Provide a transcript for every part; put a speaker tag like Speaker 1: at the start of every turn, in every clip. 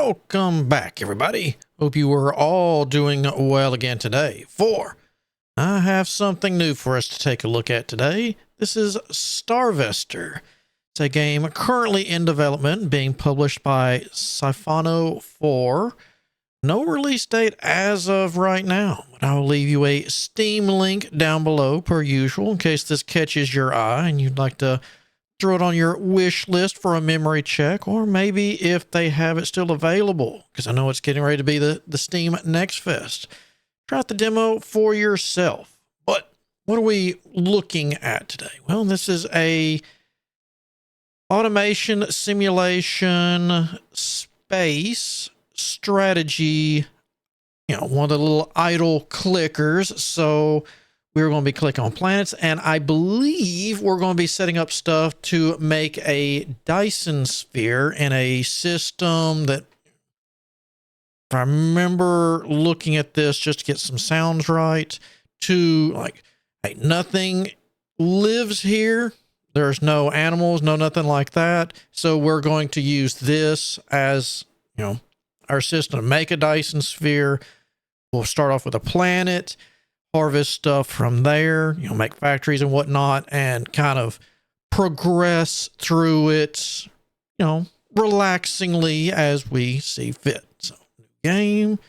Speaker 1: Welcome back, everybody. Hope you are all doing well again today. I have something new for us to take a look at today. This is Starvester. It's a game currently in development, being published by Syphano 4. No release date as of right now, but I will leave you a Steam link down below per usual in case this catches your eye and you'd like to throw it on your wish list for a memory check, or maybe if they have it still available, because I know it's getting ready to be the Steam Next Fest. Try out the demo for yourself. But what are we looking at today? Well, this is a automation simulation space strategy, one of the little idle clickers. So we're going to be clicking on planets, and I believe we're going to be setting up stuff to make a Dyson sphere in a system that, if I remember looking at this just to get some sounds right, to like, hey, nothing lives here. There's no animals, no nothing like that. So we're going to use this as, our system to make a Dyson sphere. We'll start off with a planet, harvest stuff from there, make factories and whatnot, and kind of progress through it, relaxingly as we see fit. So, new game.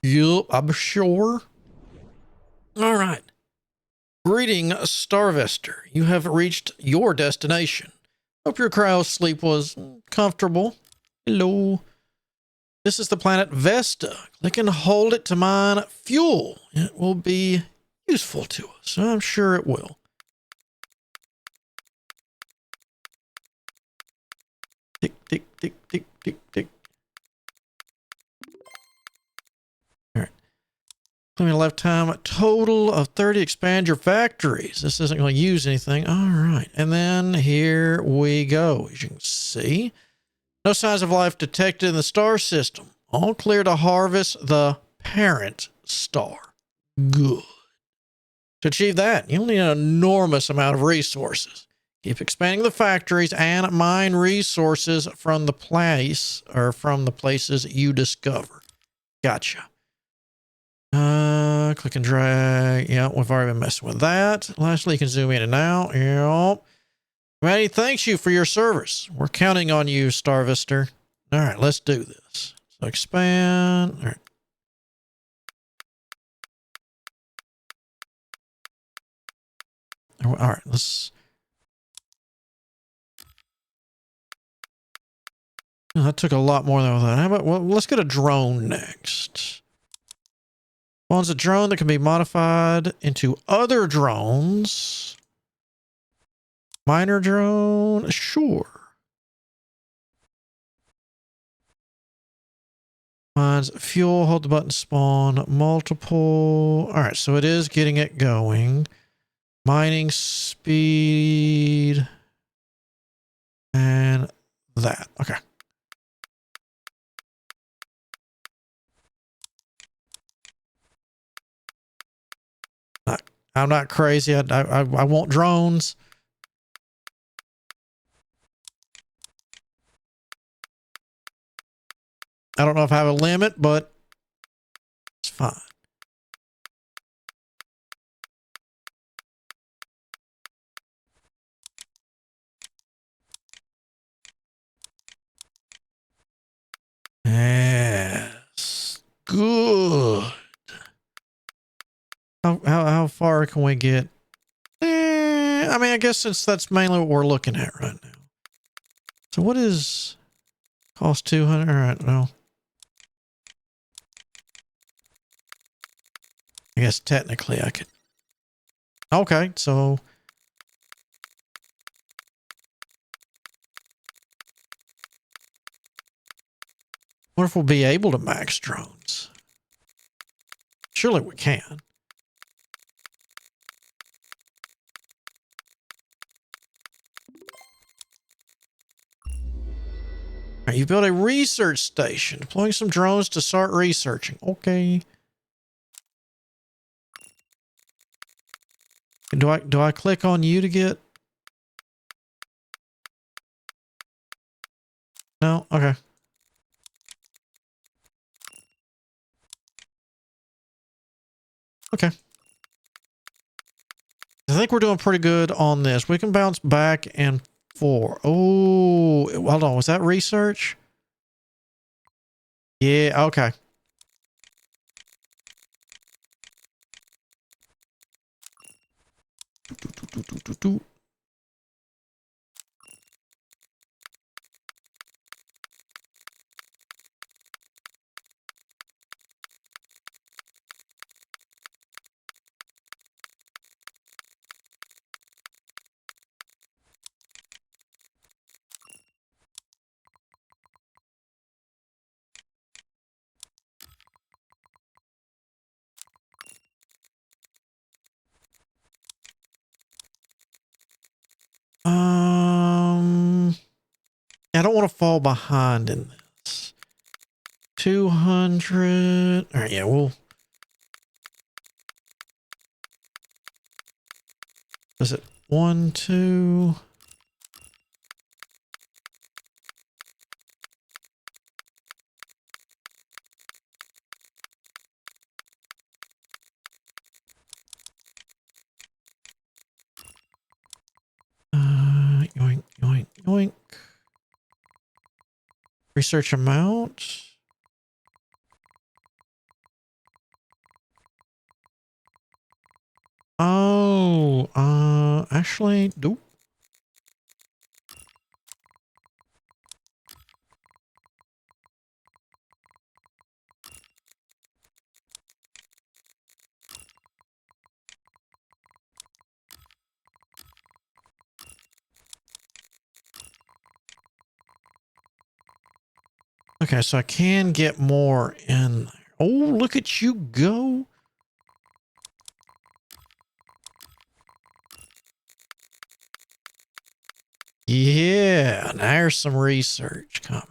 Speaker 1: Yup, I'm sure. All right. Greeting, Starvester. You have reached your destination. Hope your cryo's sleep was comfortable. Hello. This is the planet Vesta. Click and hold it to mine fuel. It will be useful to us. I'm sure it will. Tick, tick, tick, tick, tick, tick. All right. Click on the left time. A total of 30. Expand your factories. This isn't going to use anything. All right. And then here we go. As you can see, no signs of life detected in the star system. All clear to harvest the parent star. Good. To achieve that, you'll need an enormous amount of resources. Keep expanding the factories and mine resources from the place or from the places you discover. Gotcha. Click and drag. Yeah, we've already been messing with that. Lastly, you can zoom in and out. Yep. Humanity thanks you for your service. We're counting on you, Starvester. All right, let's do this. So expand. All right. All right, let's. Oh, that took a lot more than I thought. How about, well, let's get a drone next. One's a drone that can be modified into other drones. Miner drone, sure. Mine's fuel, hold the button, spawn, multiple. All right, so it is getting it going. Mining speed. And that, okay. I'm not crazy. I want drones. I don't know if I have a limit, but it's fine. Yes. Good. How far can we get? I mean, I guess since that's mainly what we're looking at right now. So what is cost 200? All right, well. I guess technically I could. Okay, so. What if we'll be able to max drones? Surely we can. All right, you built a research station. Deploying some drones to start researching. Okay. Do I click on you to get? No? Okay. Okay. I think we're doing pretty good on this. We can bounce back and forth. Oh, hold on. Was that research? Yeah, okay. I don't want to fall behind in this. 200. All right, yeah, we'll. Is it 1, 2? Yoink, yoink, yoink. Research amount. Oh, actually, nope. Okay, so I can get more in there. Oh, look at you go. Yeah, now there's some research coming.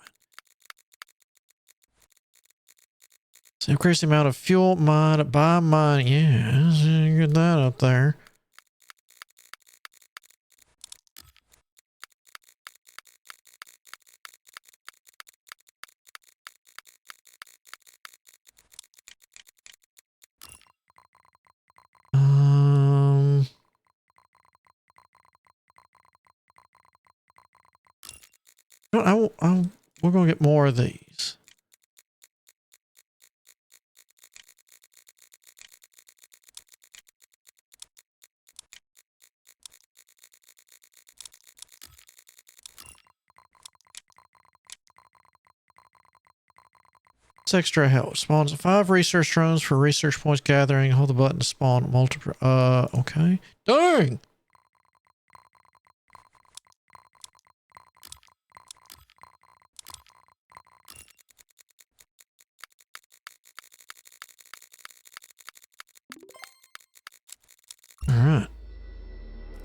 Speaker 1: So increase the amount of fuel mined by mining. Yeah, get that up there. We're gonna get more of these. It's extra help. Spawns 5 research drones for research points gathering. Hold the button to spawn multiple. Okay. Dang. All right.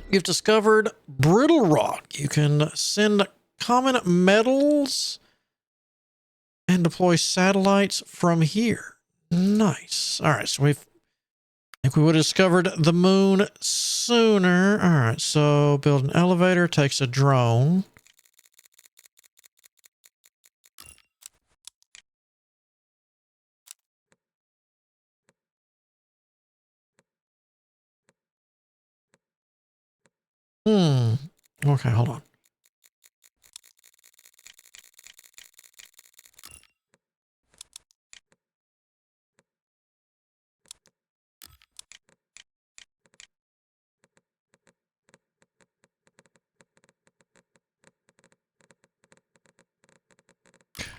Speaker 1: You've discovered Brittlerock. You can send common metals and deploy satellites from here. Nice. All right. So I think we would have discovered the moon sooner. All right. So build an elevator, takes a drone. Okay, hold on.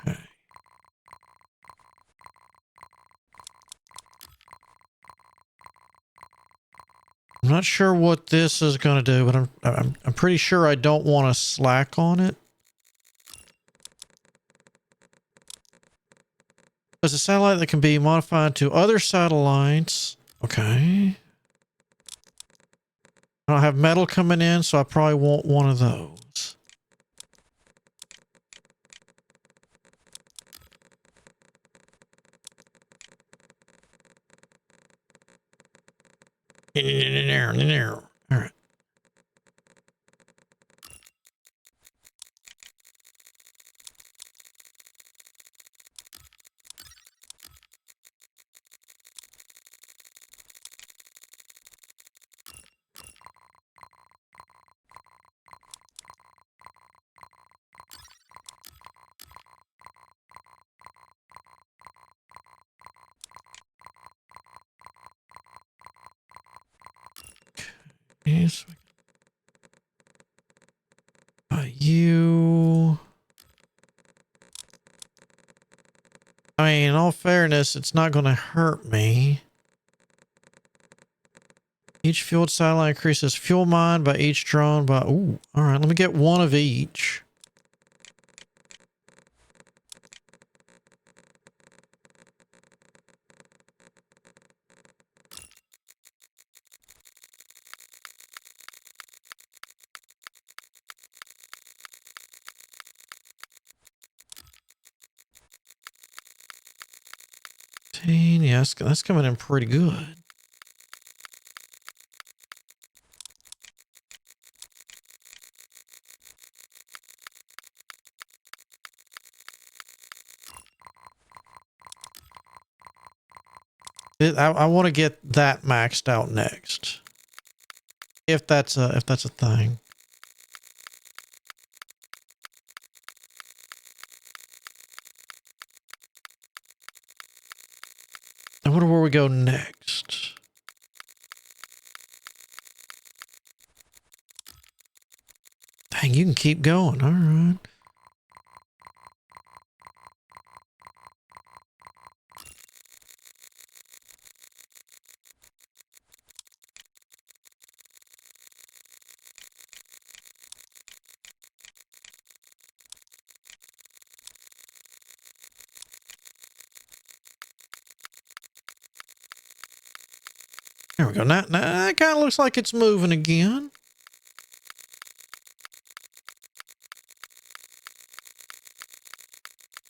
Speaker 1: Okay. I'm not sure what this is going to do, but I'm pretty sure I don't want to slack on it. There's a satellite that can be modified to other satellites. Okay. I don't have metal coming in, so I probably want one of those. All right. Yes. You. I mean, in all fairness, it's not going to hurt me. Each fueled satellite increases fuel mine by each drone by... Ooh, all right. Let me get one of each. Yes, that's coming in pretty good. I want to get that maxed out next. If that's a thing. I wonder where we go next. Dang, you can keep going. All right. There we go. Now that kind of looks like it's moving again.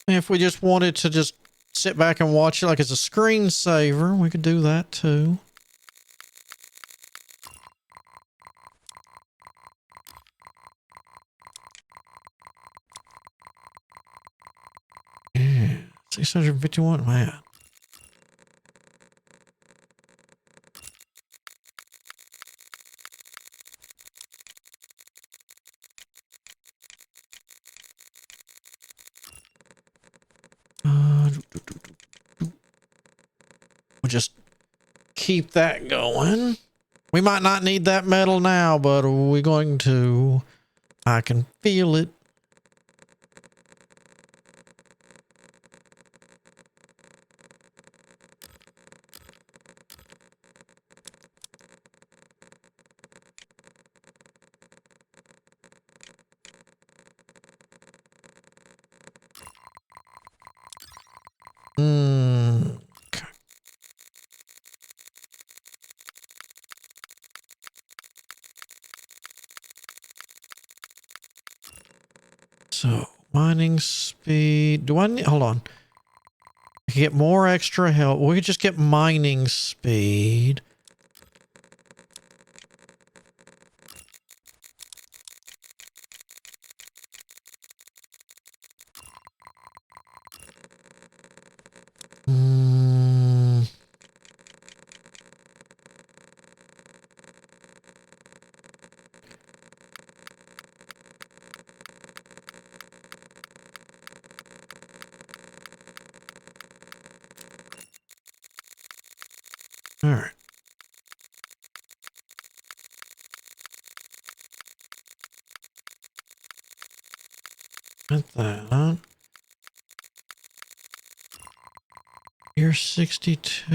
Speaker 1: If we just wanted to just sit back and watch it like it's a screensaver, we could do that too. Yeah, 651, man. We'll just keep that going. We might not need that metal now, but we're going to. I can feel it. Okay. So, mining speed. Do I need... Hold on. I can get more extra help. We could just get mining speed. All right. Got that. You're 62.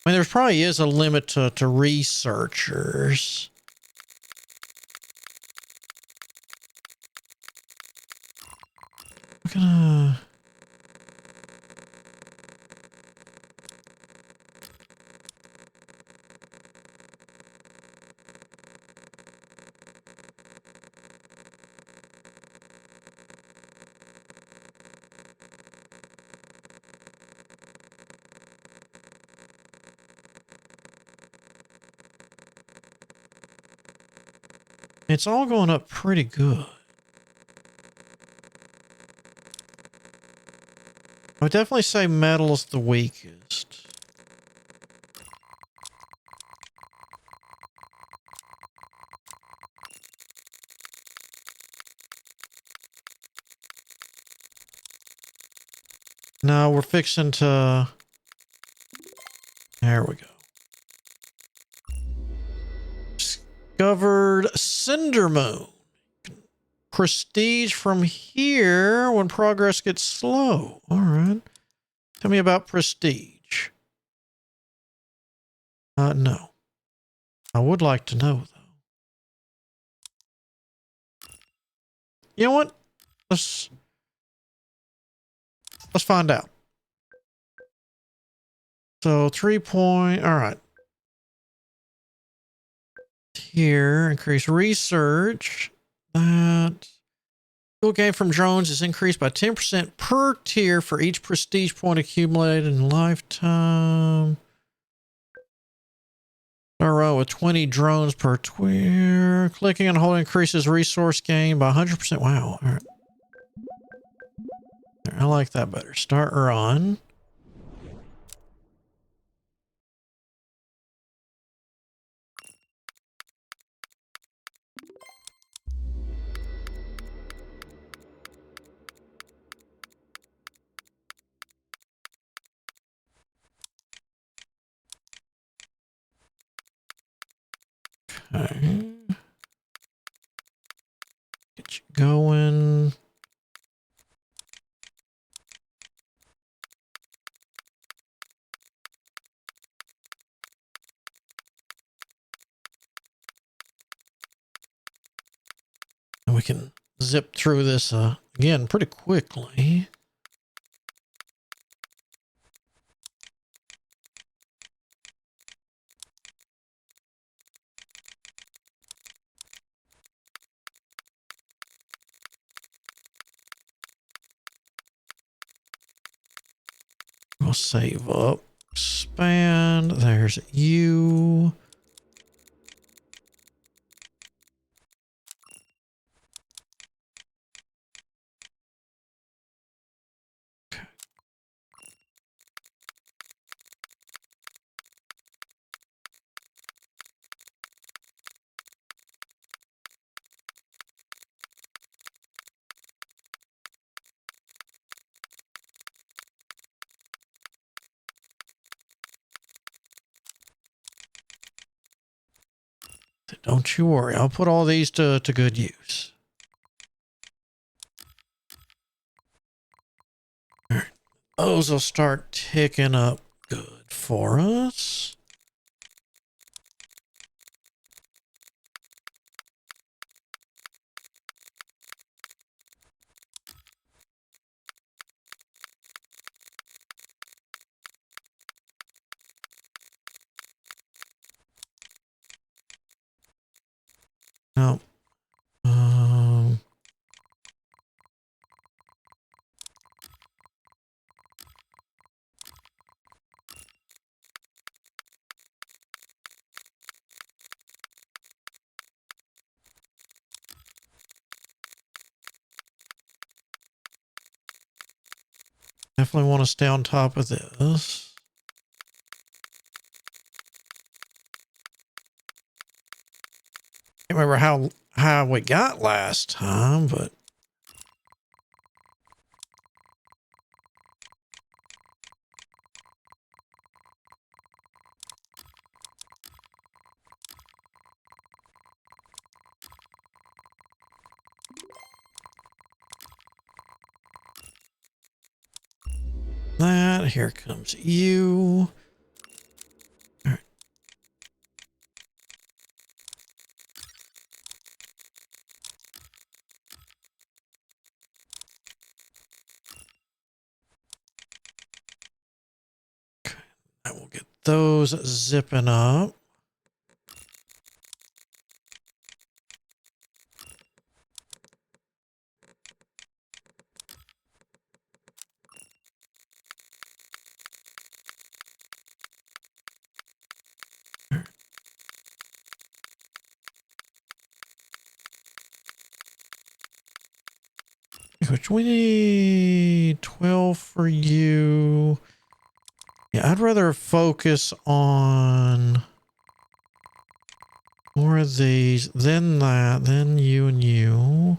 Speaker 1: I mean, there probably is a limit to researchers. We're gonna... It's all going up pretty good. I would definitely say metal's the weakest. No, we're fixing to... There we go. Discovered Cinder Moon. Prestige from here when progress gets slow. All right. Tell me about prestige. No. I would like to know, though. You know what? Let's find out. So 3 point. All right. Here, increase research. That fuel gain from drones is increased by 10% per tier for each prestige point accumulated in lifetime. All right, with 20 drones per tier. Clicking and holding increases resource gain by 100%. Wow. All right. I like that better. Start run. Okay. Get you going. And we can zip through this again pretty quickly. We'll save up. Expand. There's you. Don't you worry. I'll put all these to good use. All right. Those will start ticking up good for us. Now, definitely want to stay on top of this. Can't remember how we got last time, but that here comes you. All right. Okay. I will get those zipping up. Which we need 12 for you. Yeah, I'd rather focus on more of these, then that, then you and you.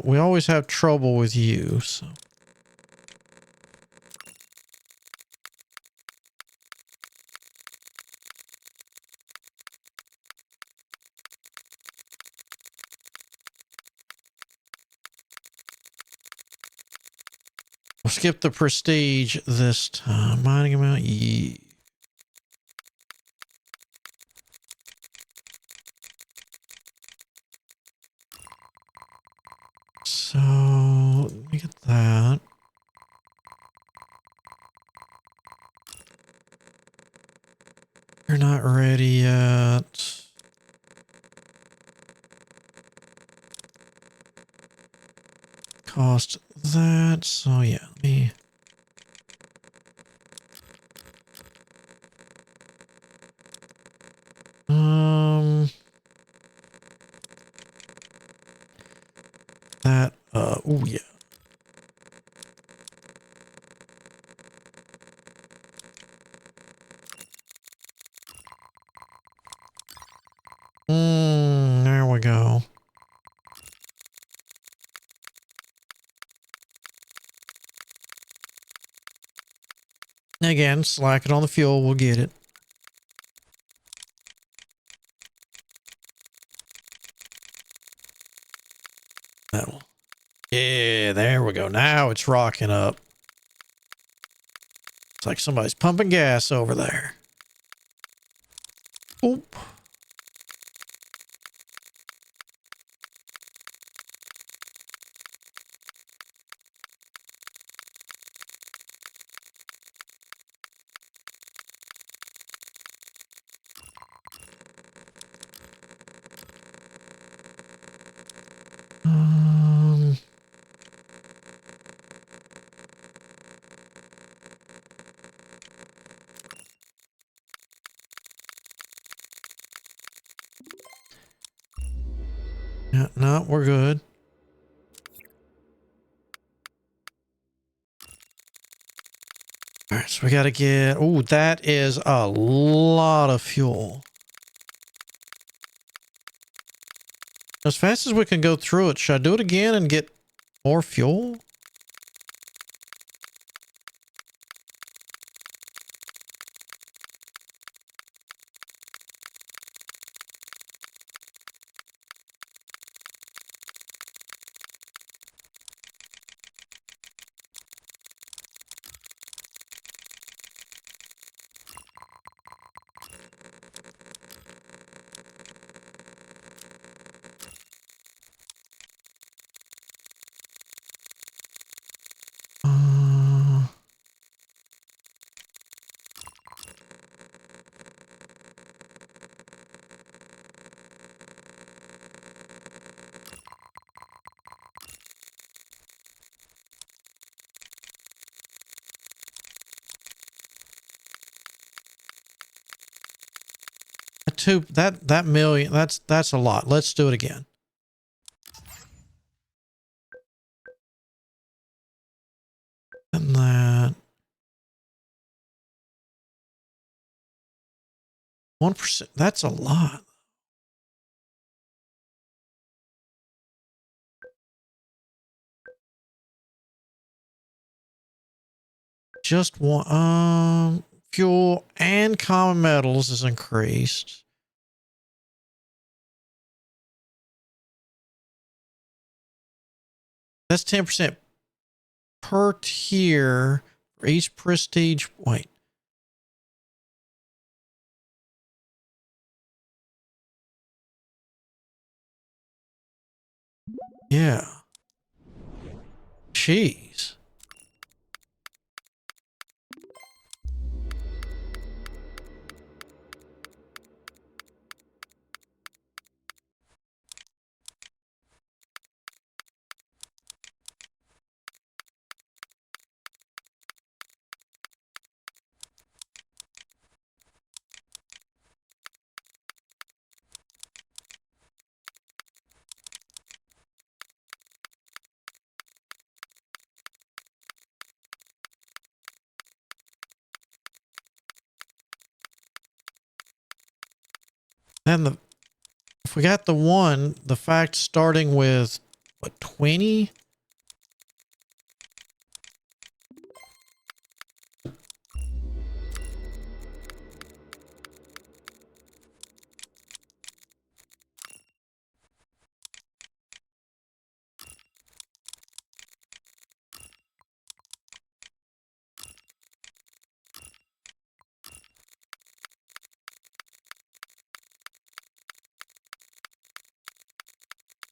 Speaker 1: we always have trouble with you, so. We'll skip the prestige this time. Mining amount, yeah. So, let me get that. You're not ready yet. Cost that, so yeah, let me... That, oh yeah. There we go. Again, slack it on the fuel, we'll get it. That'll... Yeah, there we go. Now it's rocking up. It's like somebody's pumping gas over there. Oop. Yeah, no, we're good. All right, so we got to get... Oh, that is a lot of fuel. As fast as we can go through it, should I do it again and get more fuel? That million, that's a lot. Let's do it again. And that 1%, that's a lot. Just one, fuel and common metals is increased. That's 10% per tier for each prestige. Wait. Yeah. Jeez. And if we got the one, the fact starting with what, 20?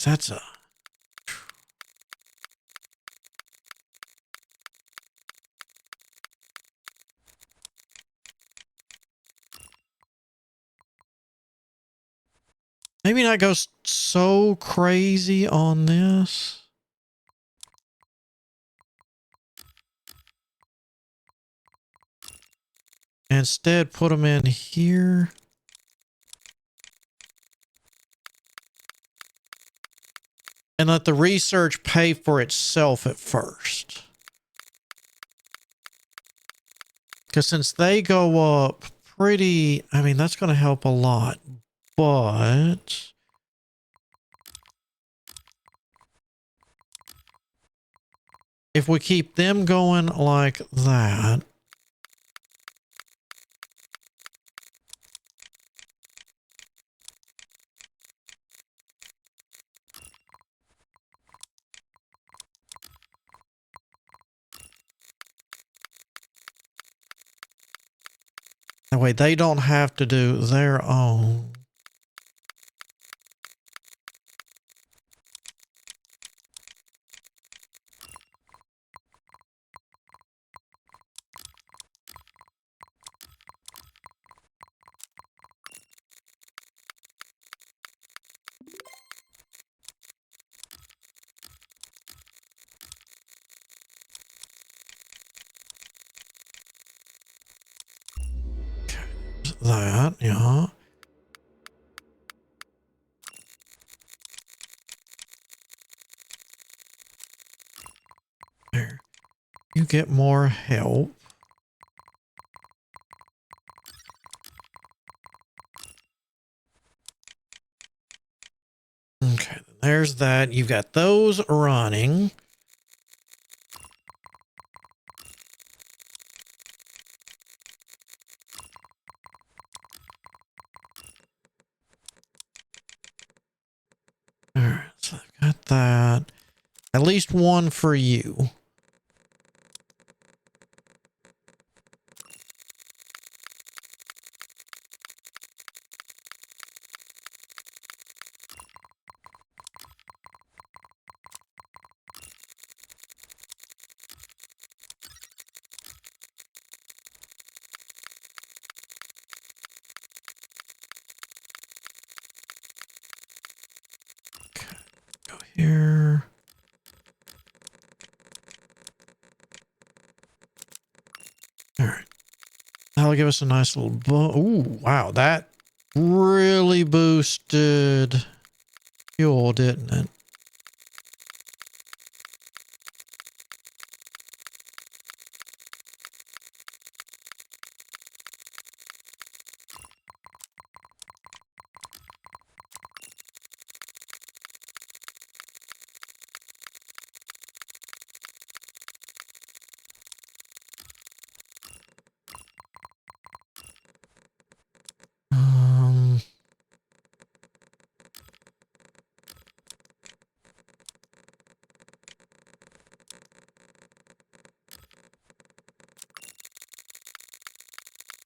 Speaker 1: That's a... Maybe not go so crazy on this. Instead, put them in here. And let the research pay for itself at first. Because since they go up pretty... I mean, that's going to help a lot. But... if we keep them going like that... that way they don't have to do their own. That, yeah. There. You get more help. Okay, there's that. You've got those running. All right, so I've got that. At least one for you. Okay, go here. All right. That'll give us a nice little ooh, wow, that really boosted fuel, didn't it?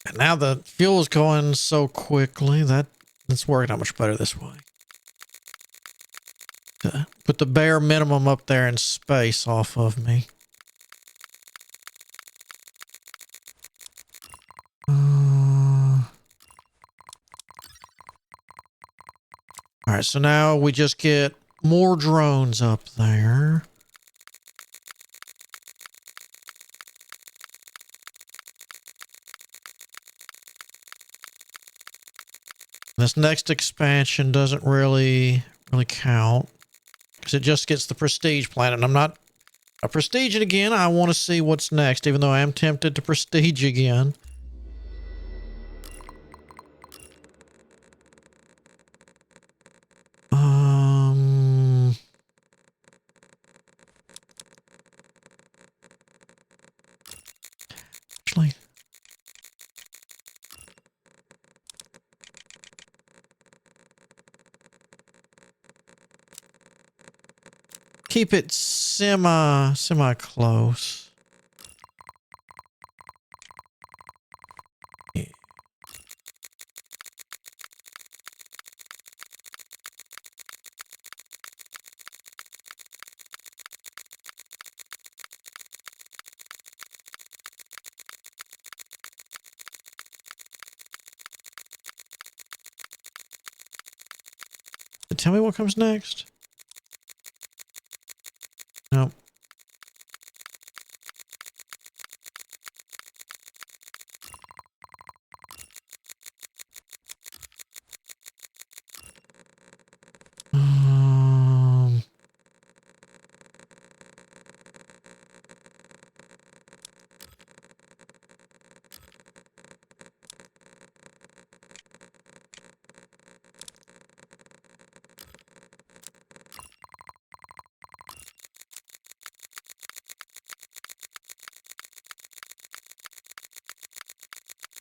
Speaker 1: And now the fuel is going so quickly that it's working out much better this way. Put the bare minimum up there in space off of me. All right, so now we just get more drones up there. This next expansion doesn't really count because it just gets the prestige planet. I'm not a prestige it again. I want to see what's next, even though I am tempted to prestige again. keep it semi close. Yeah. Tell me what comes next. Nope.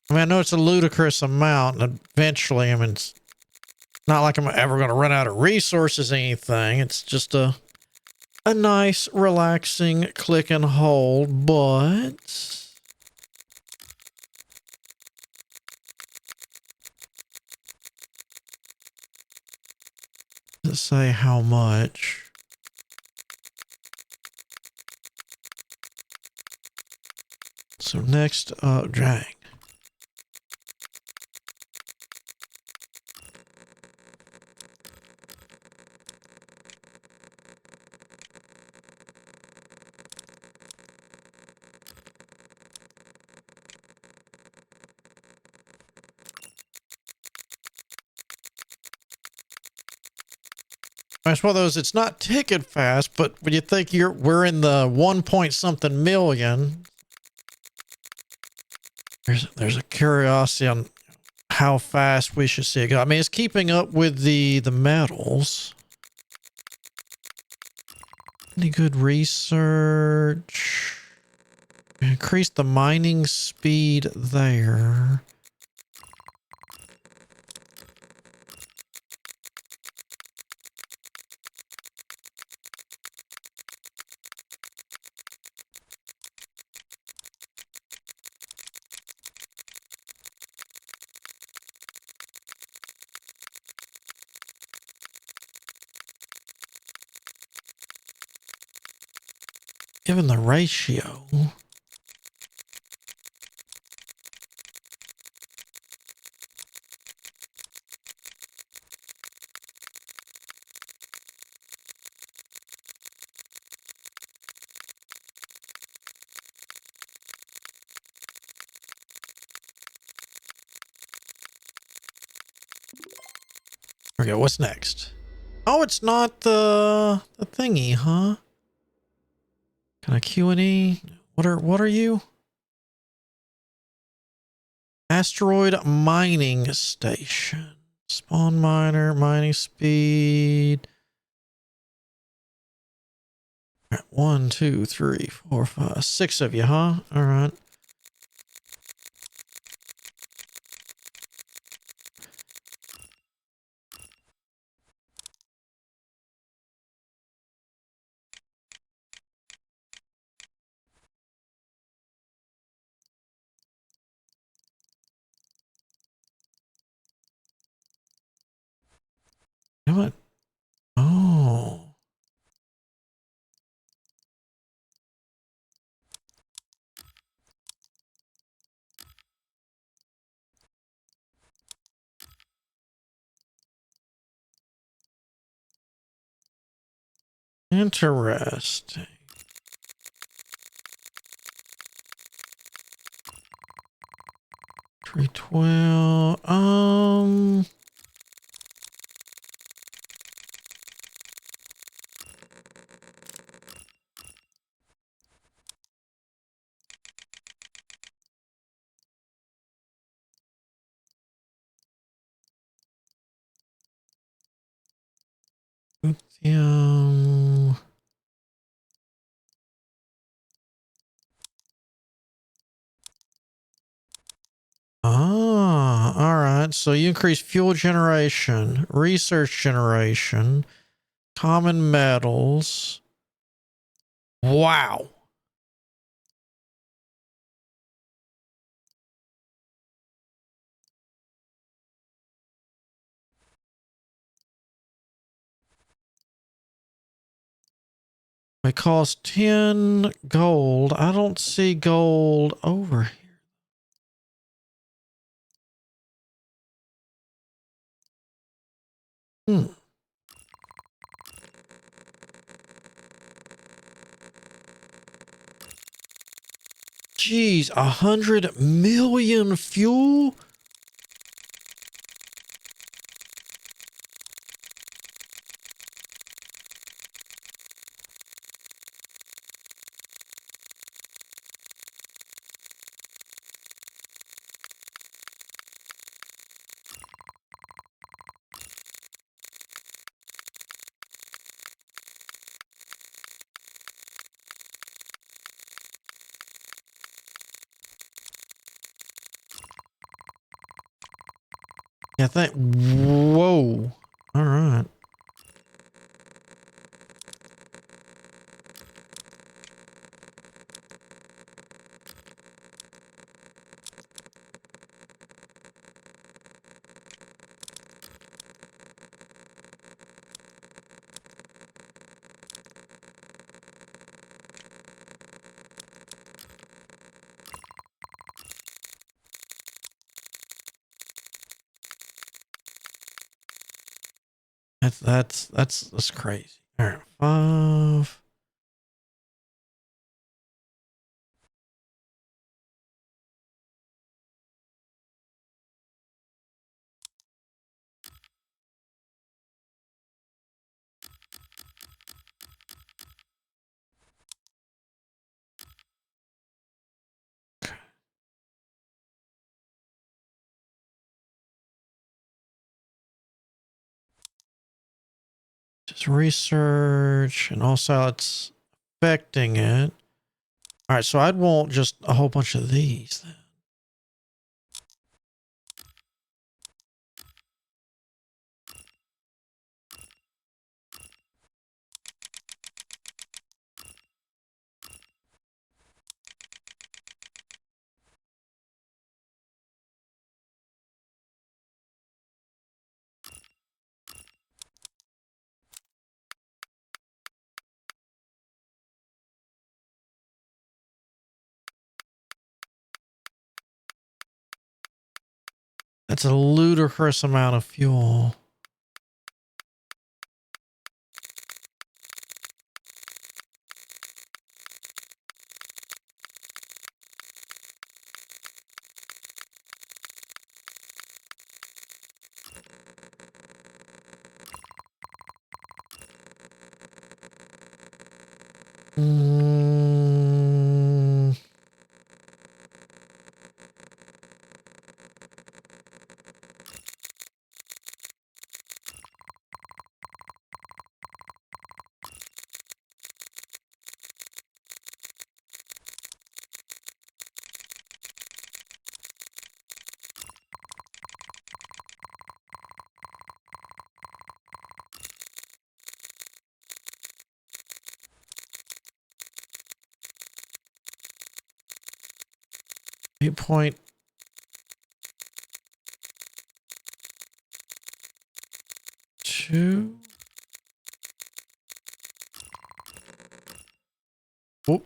Speaker 1: I mean, I know it's a ludicrous amount, and eventually, I mean, it's not like I'm ever going to run out of resources or anything. It's just a nice, relaxing click and hold, but does it say how much? So next up, dang. I suppose it's not ticking fast, but when you think we're in the 1 point something million, there's a curiosity on how fast we should see it go. I mean, it's keeping up with the metals. Any good research? Increase the mining speed there. Given the ratio. Okay, what's next? Oh, it's not the thingy, huh? Can I Q&E? What are you? Asteroid mining station. Spawn miner, mining speed. All right, 1, 2, 3, 4, 5, 6 of you, huh? All right. What? Oh. Interesting. $312. Lithium. Ah, all right. So you increase fuel generation, research generation, common metals. Wow. It costs 10 gold. I don't see gold over here. Hmm. Geez, 100 million fuel? Yeah, whoa. All right. That's crazy. All right, 5. Just research, and also it's affecting it. All right, so I'd want just a whole bunch of these then. That's a ludicrous amount of fuel. Mm. Point. Two. Oh.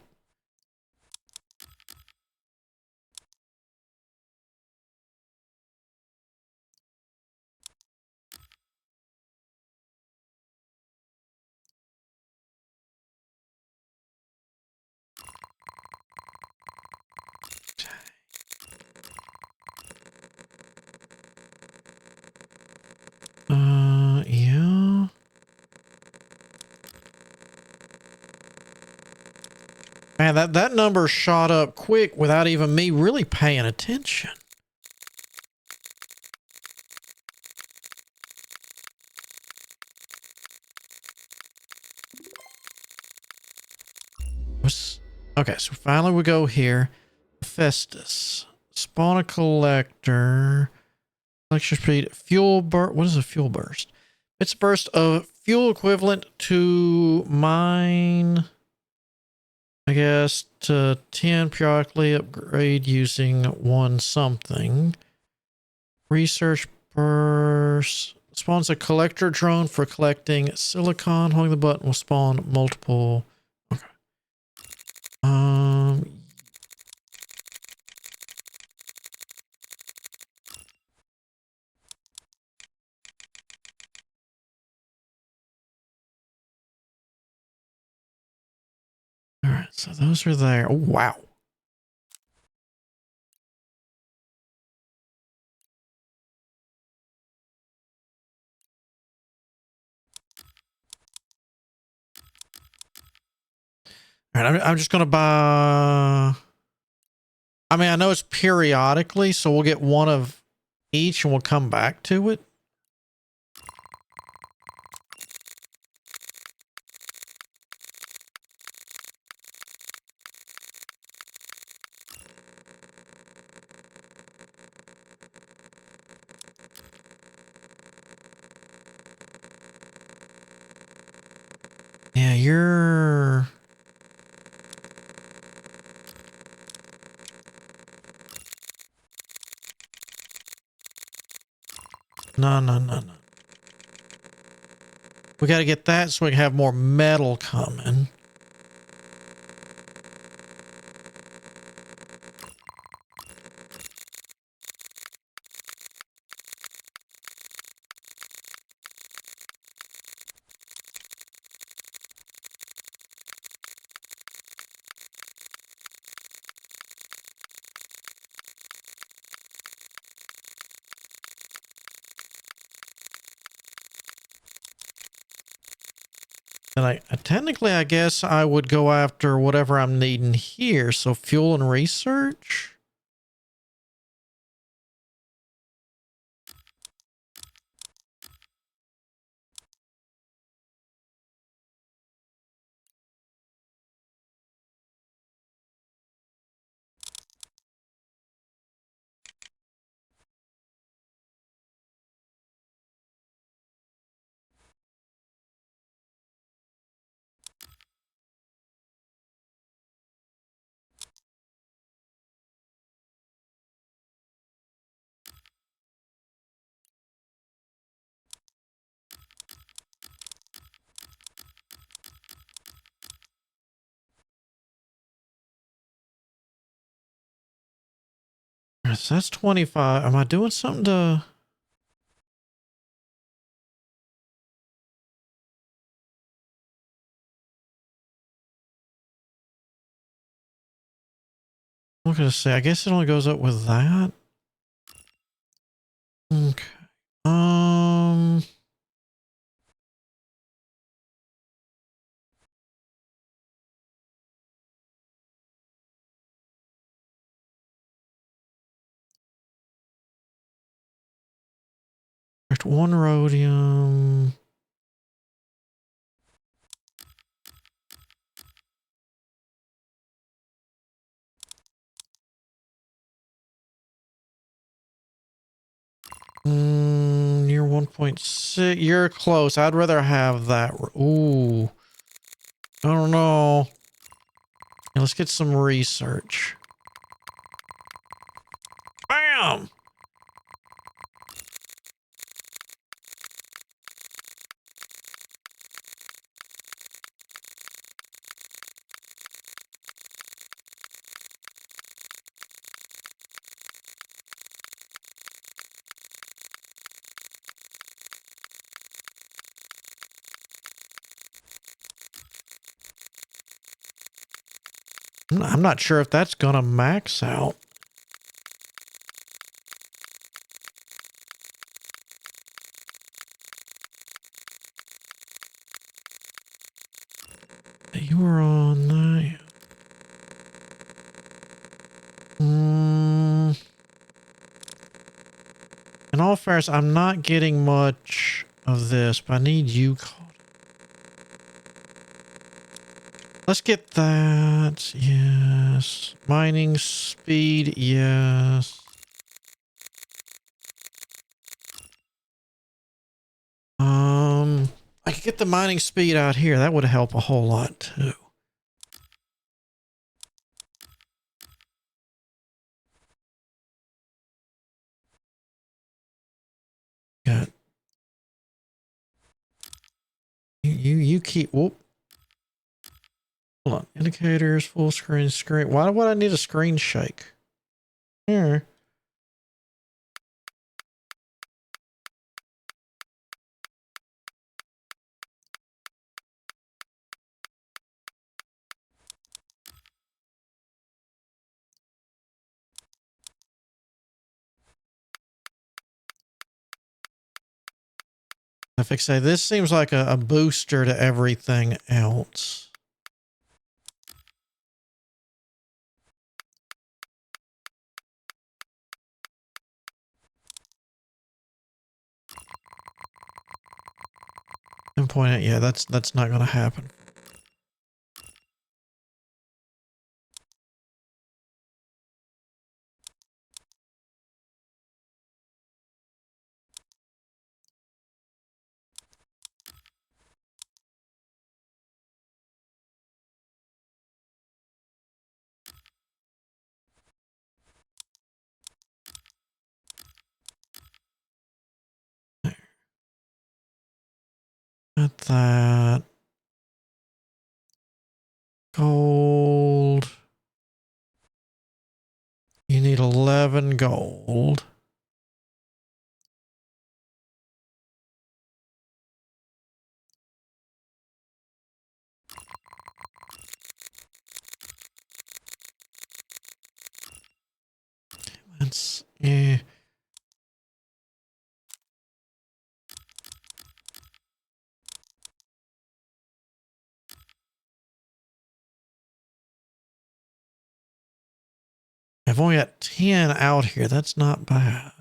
Speaker 1: Yeah. Man, that number shot up quick without even me really paying attention. Okay, so finally we go here. Hephaestus. Spawn a collector. Collection speed. Fuel burst. What is a fuel burst? It's a burst of fuel equivalent to mine. I guess to 10 periodically upgrade using one something. Research burst spawns a collector drone for collecting silicon. Holding the button will spawn multiple. Okay. All right, so those are there. Oh, wow. All right, I'm just going to buy. I mean, I know it's periodically, so we'll get one of each and we'll come back to it. Yeah, you're... No. We got to get that so we can have more metal coming. And I technically, I guess I would go after whatever I'm needing here. So fuel and research. So that's 25. Am I doing something to... I'm going to say, I guess it only goes up with that. Okay. There's one rhodium. You're 1.6. You're close. I'd rather have that. Ooh. I don't know. Yeah, let's get some research. Bam! I'm not sure if that's gonna max out. You were on that. In all fairness, I'm not getting much of this, but I need you. Let's get that. Yes. Mining speed. Yes. I could get the mining speed out here. That would help a whole lot too. You keep, whoop. Hold on. Indicators, full screen. Why would I need a screen shake? Here. If I say this seems like a booster to everything else. And point out, yeah, that's not going to happen. Got that. Gold. You need 11 gold. That's, yeah. I've only got 10 out here. That's not bad.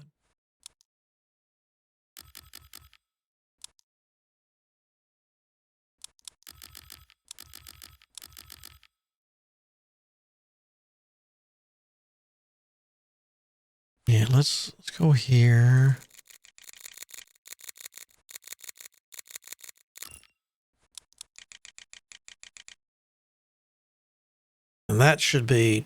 Speaker 1: Yeah, let's go here. And that should be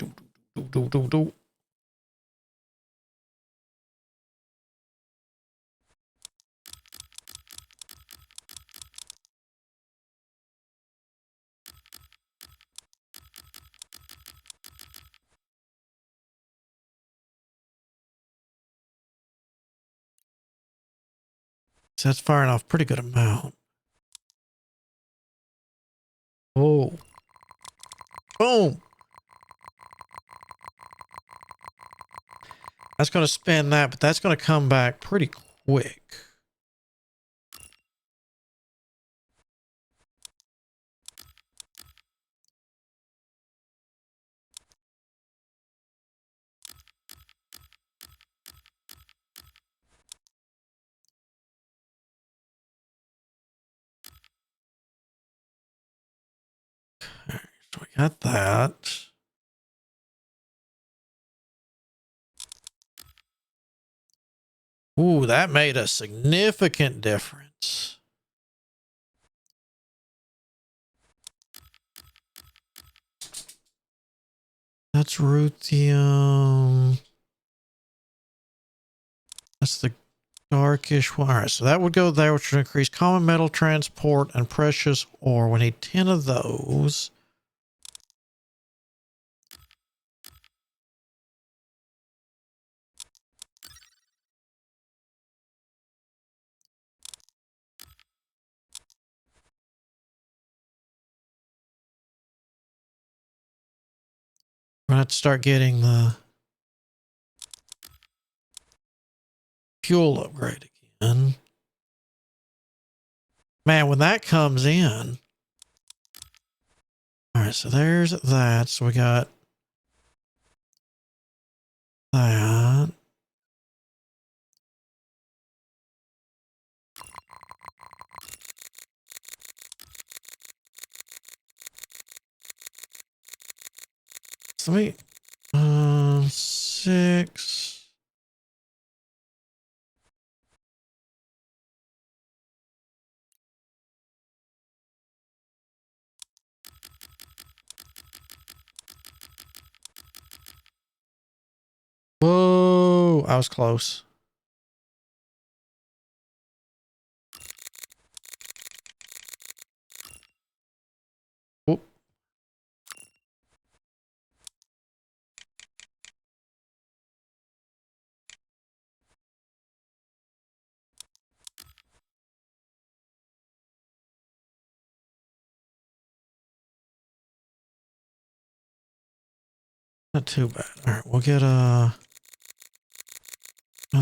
Speaker 1: So that's firing off pretty good amount. Oh. Boom. That's going to spin that, but that's going to come back pretty quick. Right, so we got that. Ooh, that made a significant difference. That's ruthenium. That's the darkish one. All right, so that would go there, which would increase common metal transport and precious ore. We need 10 of those. We're going to have to start getting the fuel upgrade again. Man, when that comes in. All right, so there's that. So we got that. So we, 6. Whoa, I was close. Not too bad. All right, we'll get another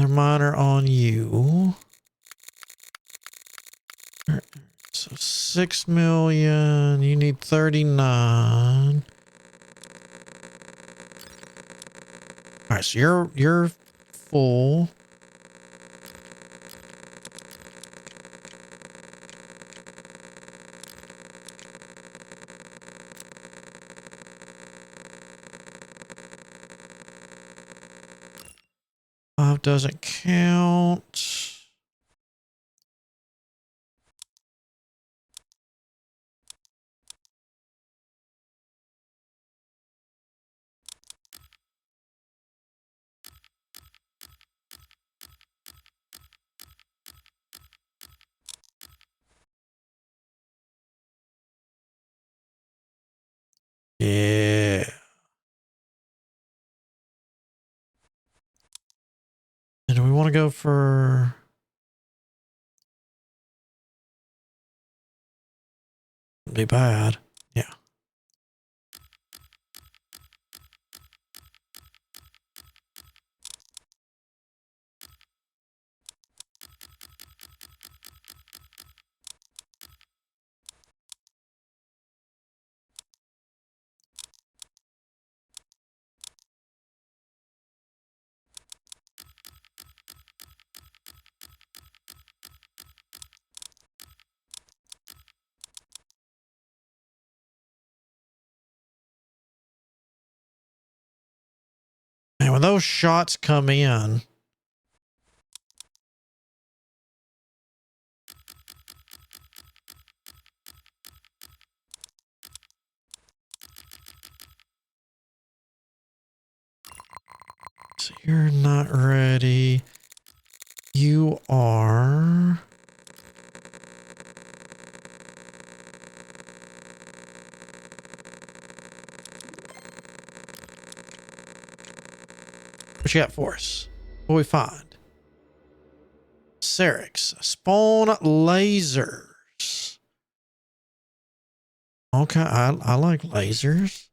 Speaker 1: miner on you. All right, so 6 million. You need 39. All right, so you're full. Five doesn't count. Yeah. And do we want to go for... Be bad. Yeah. And when those shots come in, so you're not ready. You are. What you got for us? What we find? Cerix. Spawn lasers. Okay, I like lasers.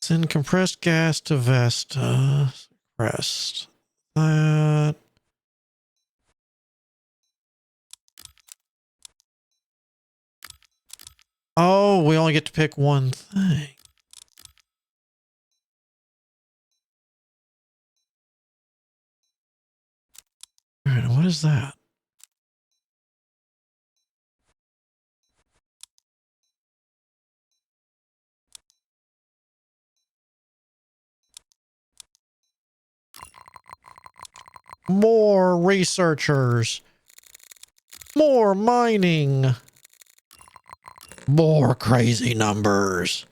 Speaker 1: Send compressed gas to Vesta. Compressed. That. Oh, we only get to pick one thing. All right, what is that? More researchers. More mining. More crazy numbers.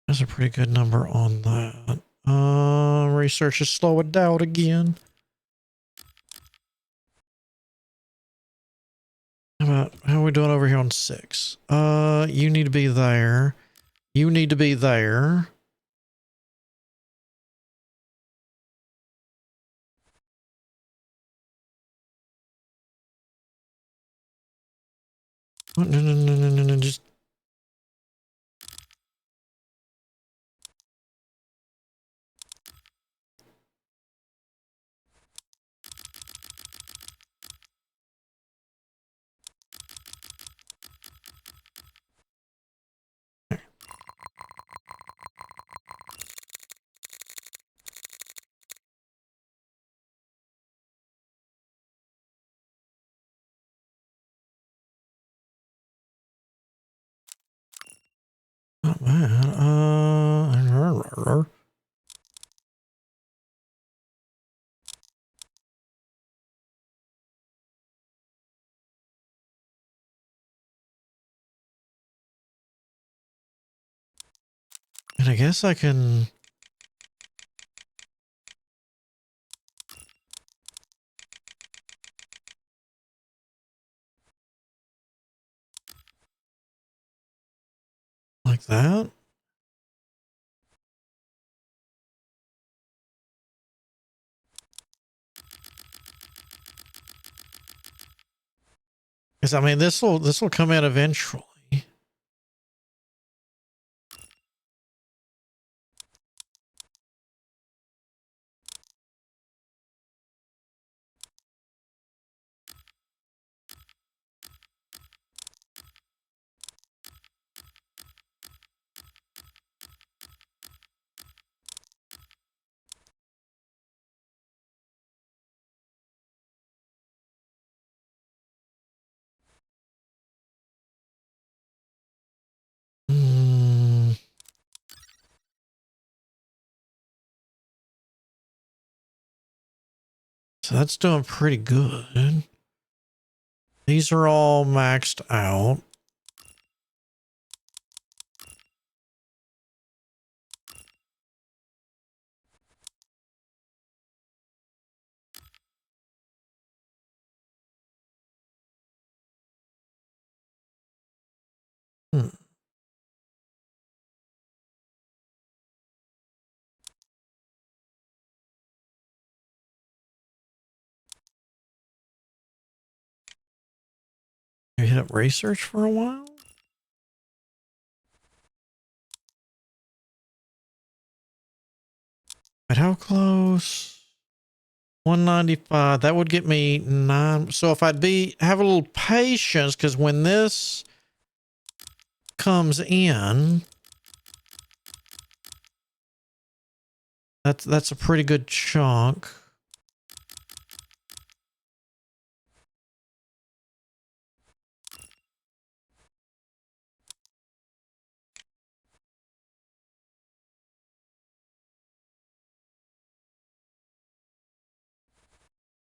Speaker 1: That's a pretty good number on that. Research is slow it down again. How are we doing over here on 6? You need to be there. You need to be there. Oh, no, just... Not bad. And I guess I can... like that. Because I mean, this will come in eventually. So that's doing pretty good. These are all maxed out. Hmm. You hit up research for a while? But how close? 195. That would get me 9. So if I'd have a little patience, because when this comes in, that's a pretty good chunk.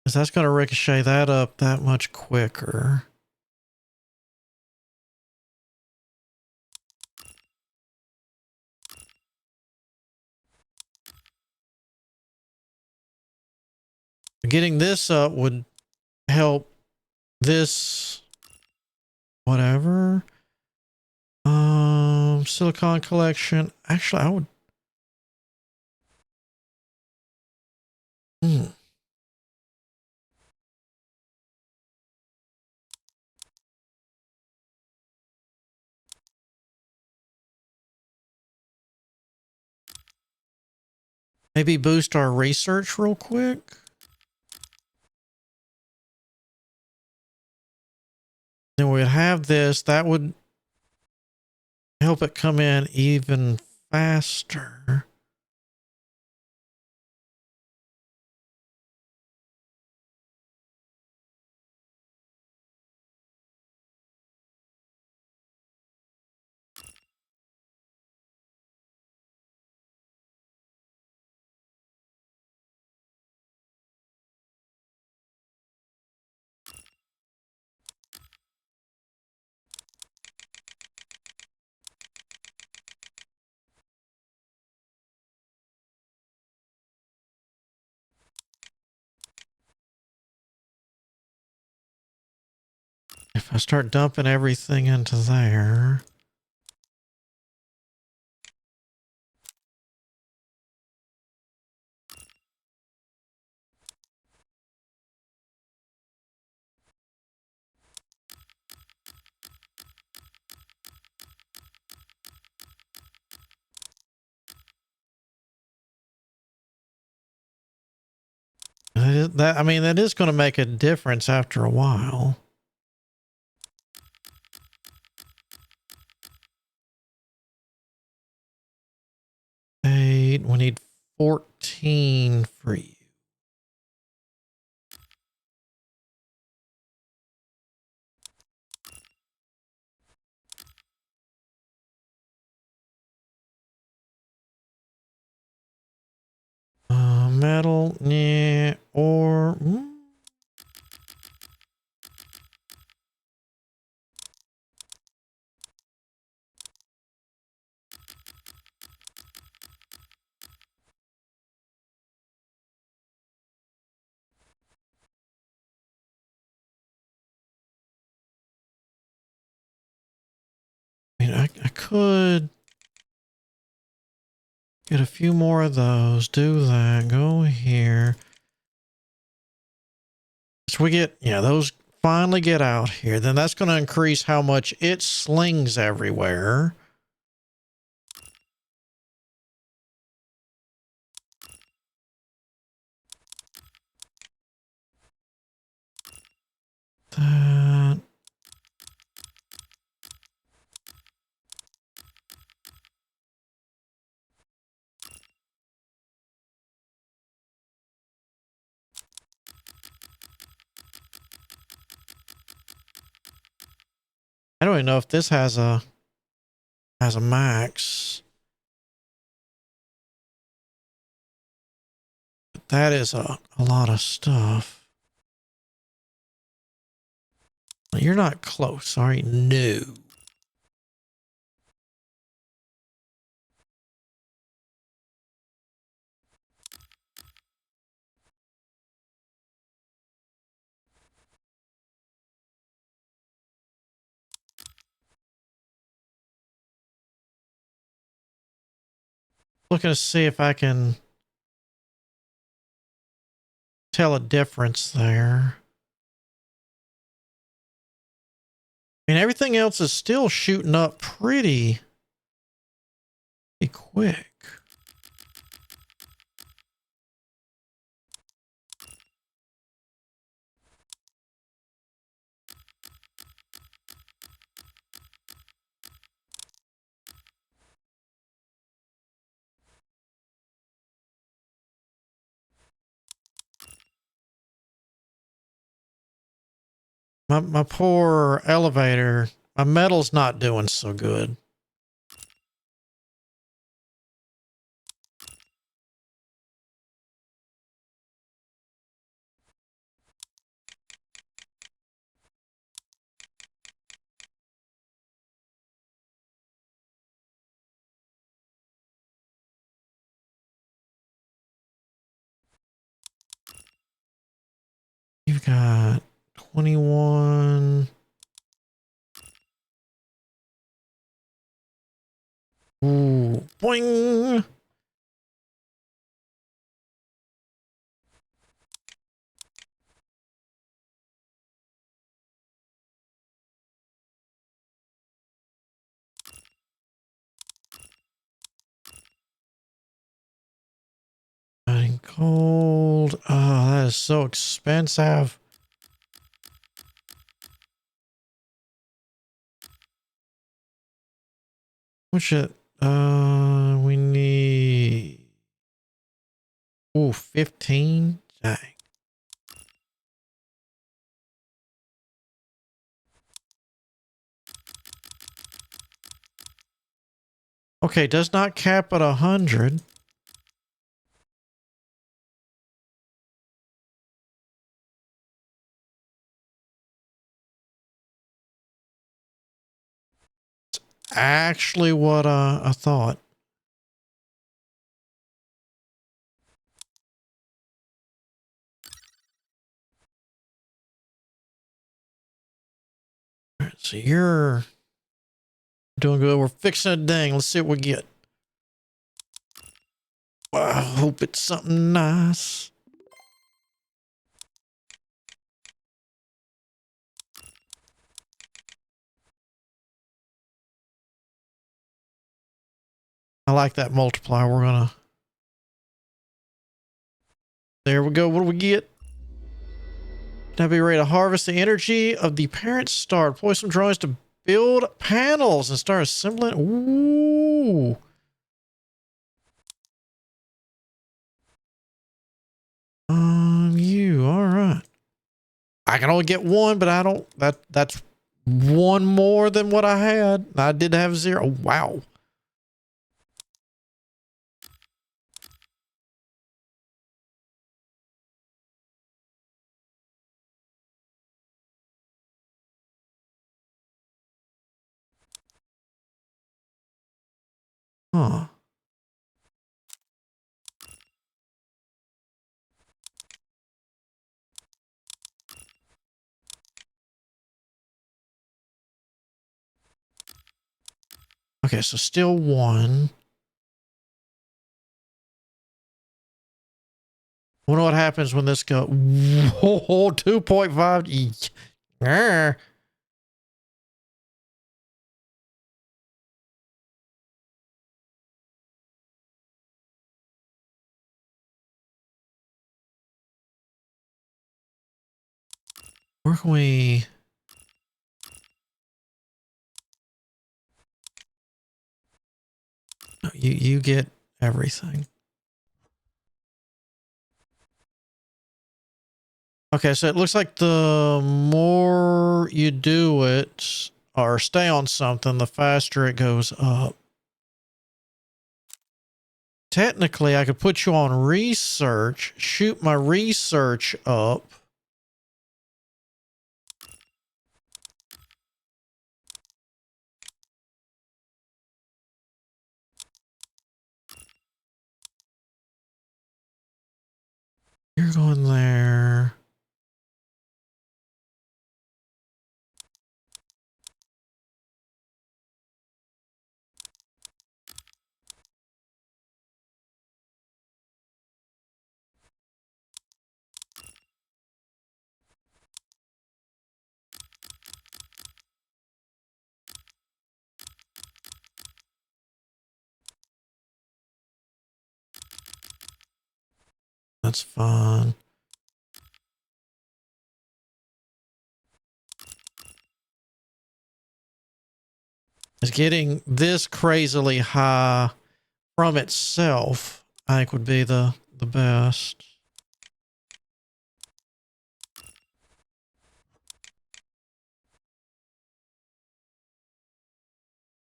Speaker 1: Because that's going to ricochet that up that much quicker. Getting this up would help this whatever. Silicon collection. Actually, I would. Maybe boost our research real quick. Then we'd have this. That would help it come in even faster. If I start dumping everything into there. I mean, that is going to make a difference after a while. We need 14 for you. Metal, yeah, or... I could get a few more of those. Do that. Go here. So we get, yeah, those finally get out here. Then that's going to increase how much it slings everywhere. That. I don't even know if this has a max. But that is a lot of stuff. You're not close, are you? No. Looking to see if I can tell a difference there. I mean, everything else is still shooting up pretty quick. My poor elevator, my metal's not doing so good. You've got 21. Ooh, boing. Getting cold. Oh, that is so expensive. What should, we need, ooh, 15? Dang. Okay, does not cap at 100. Actually what I thought. All right, so you're doing good. We're fixing a ding. Let's see what we get. Well, I hope it's something nice. I like that multiplier. We're gonna. There we go. What do we get? Now be ready to harvest the energy of the parent star. Deploy some drones to build panels and start assembling. Ooh. You. All right. I can only get one, but I don't. That's one more than what I had. I did have 0. Oh, wow. Huh. Okay, so still 1. Wonder what happens when this goes. Whoa, 2.5. Yeah. Where can we? You get everything. Okay, so it looks like the more you do it or stay on something, the faster it goes up. Technically, I could put you on research, shoot my research up. You're going there. That's fine. It's getting this crazily high from itself, I think would be the best.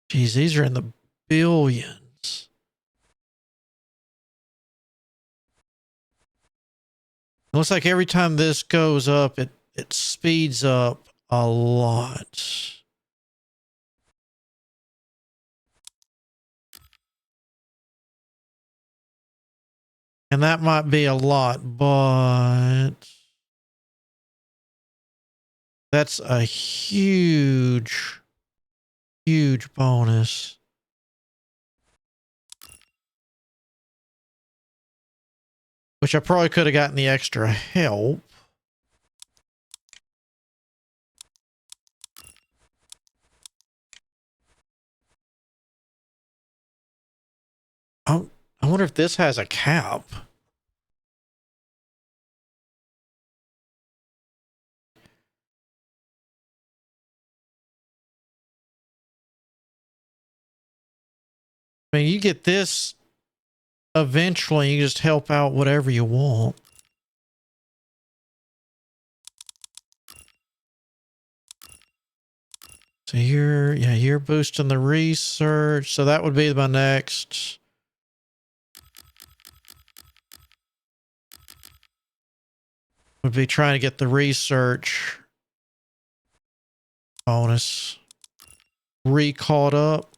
Speaker 1: Geez, these are in the billions. It looks like every time this goes up, it speeds up a lot. And that might be a lot, but that's a huge, huge bonus. Which I probably could have gotten the extra help. I wonder if this has a cap. I mean, you get this eventually, you just help out whatever you want. So you're boosting the research. So that would be my next. Would be trying to get the research bonus caught up.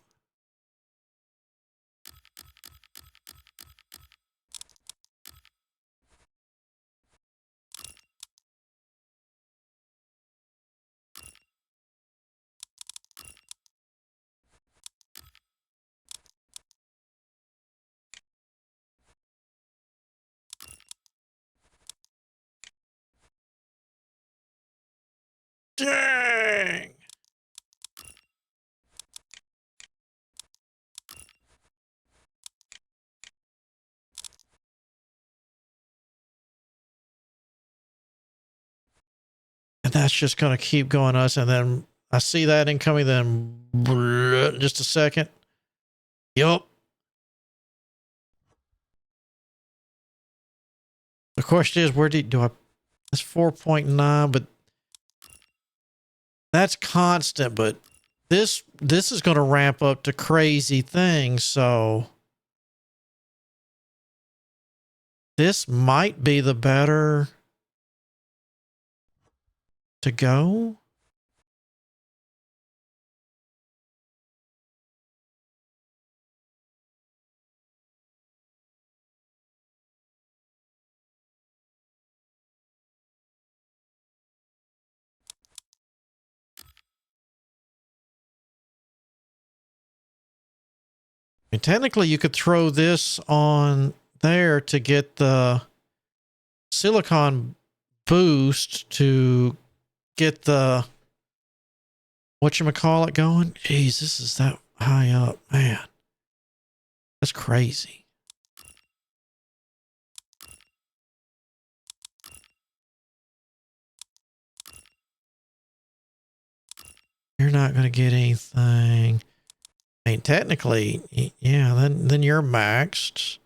Speaker 1: Dang! And that's just going to keep going us. And then I see that incoming, then just a second. Yup. The question is, where do I, that's 4.9, but that's constant, but this is going to ramp up to crazy things. So this might be the better to go. And technically, you could throw this on there to get the silicon boost to get the whatchamacallit going. Jeez, this is that high up, man. That's crazy. You're not going to get anything. I mean, technically, yeah, then you're maxed.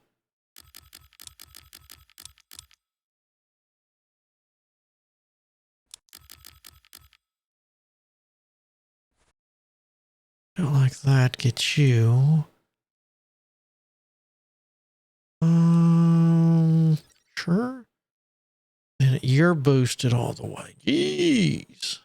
Speaker 1: Don't like that. Get you. Sure. And you're boosted all the way. Jeez.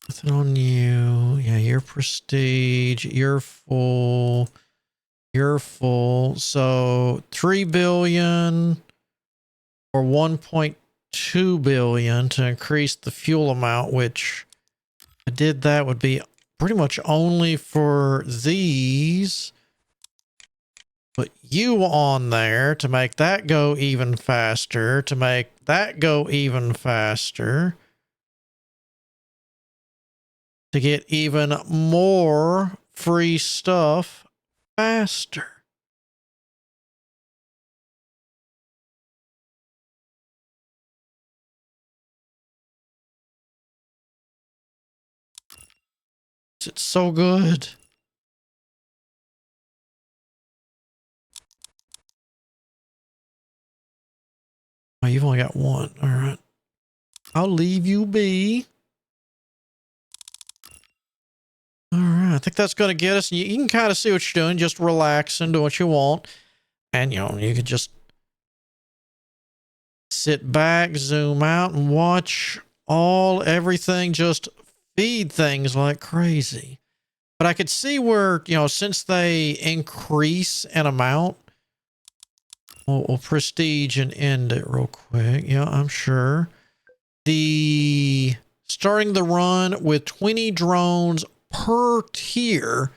Speaker 1: Nothing on you. Yeah, you're prestige. You're full. You're full. So 3 billion or 1.2 billion to increase the fuel amount, which I did that would be pretty much only for these. Put you on there to make that go even faster, to make that go even faster, to get even more free stuff faster. It's so good. Oh, you've only got one. All right. I'll leave you be. All right. I think that's going to get us. You can kind of see what you're doing. Just relax and do what you want. And, you know, you can just sit back, zoom out, and watch everything just feed things like crazy. But I could see where, you know, since they increase in amount, we'll prestige and end it real quick. Yeah, I'm sure. Starting the run with 20 drones per tier.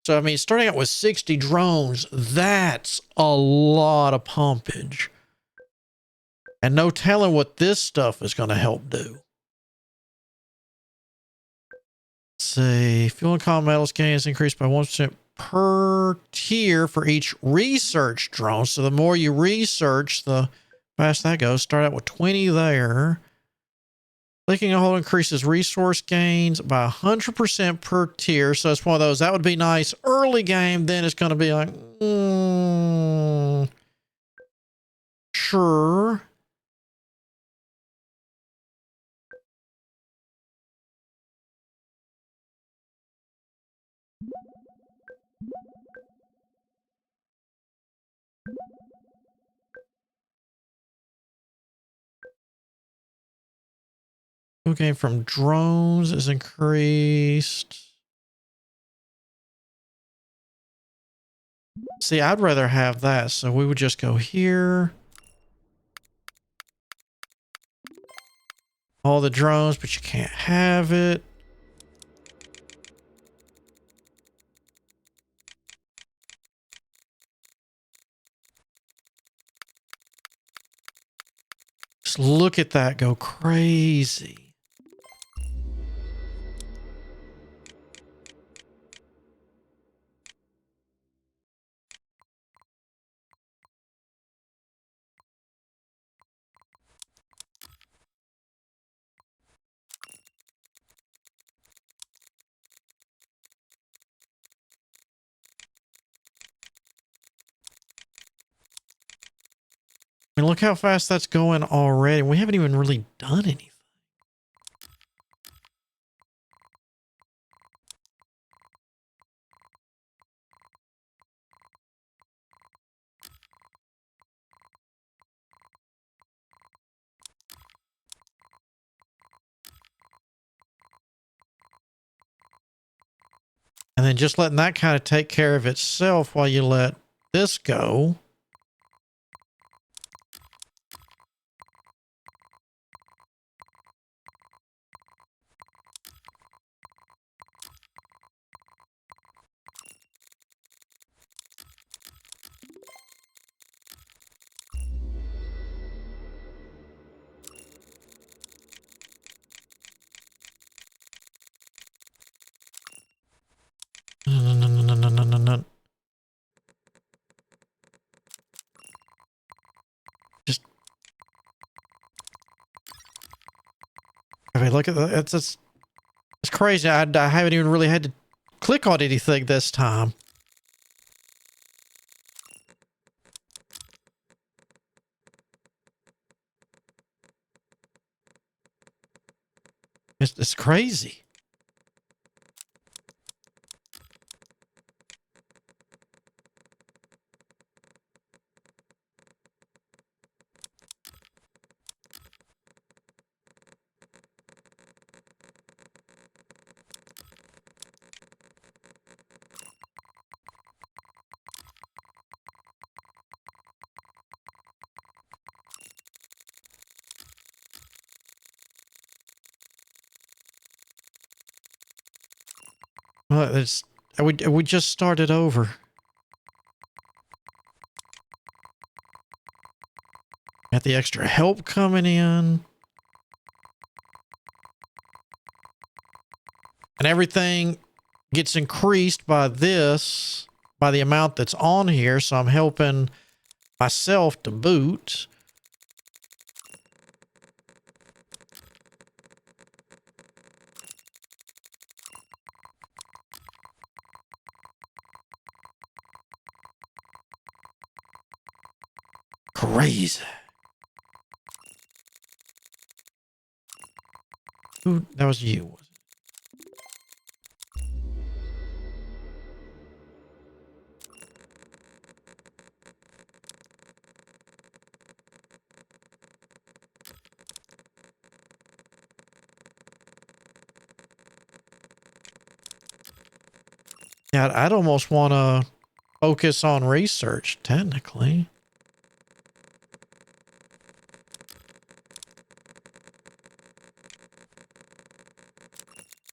Speaker 1: So, I mean, starting out with 60 drones, that's a lot of pumpage. And no telling what this stuff is going to help do. Let's see. Fuel and comm metals gain is increased by 1% per tier for each research drone. So the more you research, the faster that goes. Start out with 20 there. Clicking a hold increases resource gains by 100% per tier. So it's one of those. That would be nice early game. Then it's going to be like, sure. Okay, from drones is increased. See, I'd rather have that. So we would just go here. All the drones, but you can't have it. Just look at that go crazy. I mean, look how fast that's going already. We haven't even really done anything. And then just letting that kind of take care of itself while you let this go. look at that. It's crazy. I haven't even really had to click on anything this time. It's crazy. Well, we just started over. Got the extra help coming in. And everything gets increased by this, by the amount that's on here. So I'm helping myself to boot. Crazy. Ooh, that was you. Yeah, I'd almost want to focus on research, technically.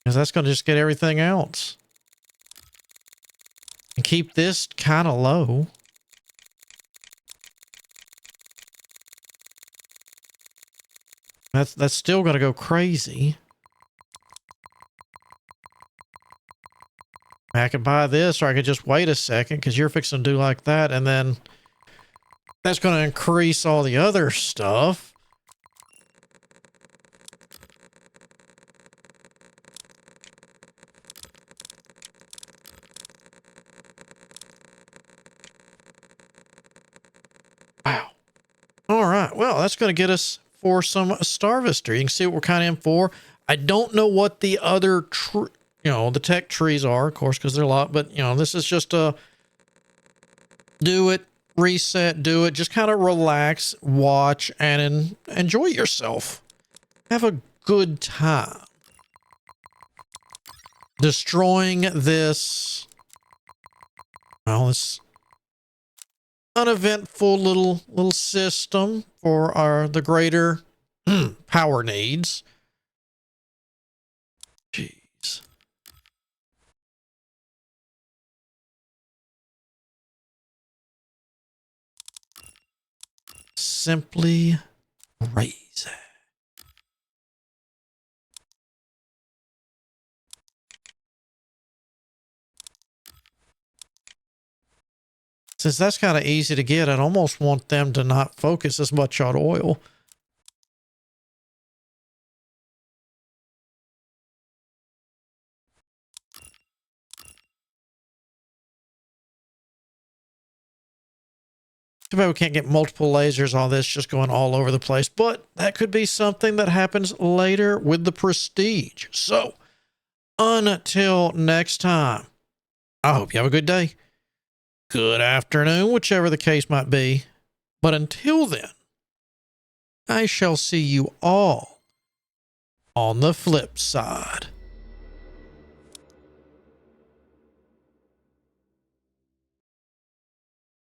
Speaker 1: Because that's going to just get everything else. And keep this kind of low. That's still going to go crazy. I could buy this, or I could just wait a second because you're fixing to do like that, and then that's going to increase all the other stuff. Wow. All right. Well, that's going to get us for some Starvester. You can see what we're kind of in for. I don't know what the other the tech trees are, of course, because they're a lot, but this is just a do it, reset, do it, just kind of relax, watch, and enjoy yourself. Have a good time. Destroying this, well, this uneventful little system for the greater power needs. Jeez. Simply crazy. Since that's kind of easy to get, I'd almost want them to not focus as much on oil. Too bad we can't get multiple lasers on this just going all over the place, but that could be something that happens later with the prestige. So until next time, I hope you have a good day, good afternoon, whichever the case might be. But until then, I shall see you all on the flip side.